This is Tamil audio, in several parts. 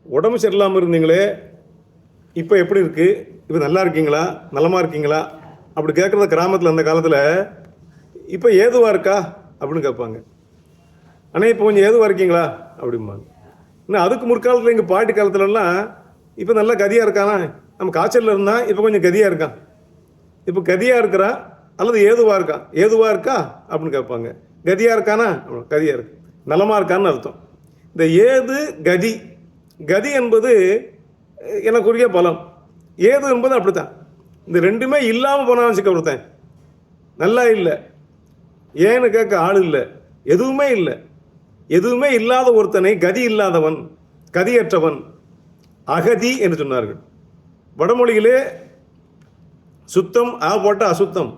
உடம்பு சரியில்லாமல் இருந்தீங்களே, இப்போ எப்படி இருக்குது, இப்போ நல்லா இருக்கீங்களா, நலமாக இருக்கீங்களா அப்படி கேட்குறத கிராமத்தில் அந்த காலத்தில் இப்போ ஏதுவாக இருக்கா அப்படின்னு கேட்பாங்க. ஆனால் இப்போ கொஞ்சம் ஏதுவாக இருக்கீங்களா அப்படிம்பாங்க. இன்னும் அதுக்கு முற்காலத்தில் எங்கள் பாட்டி காலத்துலலாம் இப்போ நல்லா கதியாக இருக்கானா, நம்ம காய்ச்சலில் இருந்தால் இப்போ கொஞ்சம் கதியாக இருக்கான், இப்போ கதியாக இருக்கிறா அல்லது ஏதுவாக இருக்கான், ஏதுவாக இருக்கா அப்படின்னு கேட்பாங்க. கதியாக இருக்கானா, கதியாக இருக்கு, நலமாக இருக்கான்னு அர்த்தம். இந்த ஏது கதி, கதி என்பது எனக்குரிய பலம், ஏது என்பது அப்படித்தான். இந்த ரெண்டுமே இல்லாமல் போனான்னு வச்சுக்க, ஒருத்தன் நல்லா இல்லை, ஏன்னு கேட்க ஆள் இல்லை, எதுவுமே இல்லை, எதுவுமே இல்லாத ஒருத்தனை கதி இல்லாதவன், கதியற்றவன், அகதி என்று சொன்னார்கள். வடமொழியிலே சுத்தம் ஆ போட்ட அசுத்தம்,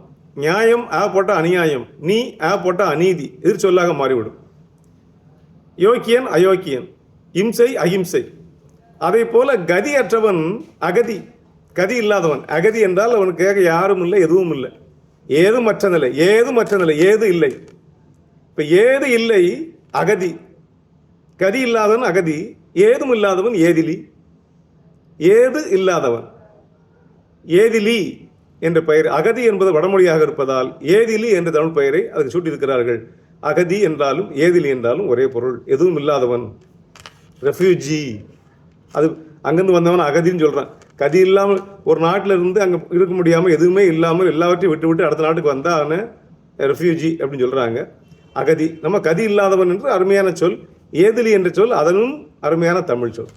நியாயம் ஆ போட்ட அநியாயம், நீ ஆ போட்ட அநீதி எதிர் சொல்லாக மாறிவிடும். யோக்கியன் அயோக்கியன், இம்சை அகிம்சை. அதை போல கதியற்றவன் அகதி, கதி இல்லாதவன். அகதி என்றால் அவனுக்கு கேட்க யாரும் இல்லை, எதுவும் இல்லை, ஏது மற்ற நிலை, ஏது மற்ற நிலை, ஏது இல்லை. இப்போ ஏது இல்லை அகதி, கதி இல்லாதவன் அகதி, ஏதும் இல்லாதவன் ஏதிலி. ஏது இல்லாதவன் ஏதிலி என்ற பெயர், அகதி என்பது வடமொழியாக இருப்பதால் ஏதிலி என்ற தமிழ் பெயரை அதுக்கு சூட்டியிருக்கிறார்கள். அகதி என்றாலும் ஏதிலி என்றாலும் ஒரே பொருள், எதுவும் இல்லாதவன், ரெஃப்யூஜி. அது அங்கேருந்து வந்தவன் அகதின்னு சொல்கிறான். கதி இல்லாமல் ஒரு நாட்டில் இருந்து அங்கே இருக்க முடியாமல், எதுவுமே இல்லாமல் எல்லாவற்றையும் விட்டு விட்டு அடுத்த நாட்டுக்கு வந்தால் அவனை ரெஃப்யூஜி அப்படின்னு சொல்கிறாங்க. அகதி, நம்ம கதி இல்லாதவன் என்று அருமையான சொல். ஏதிலி என்ற சொல் அதனும் அருமையான தமிழ் சொல்.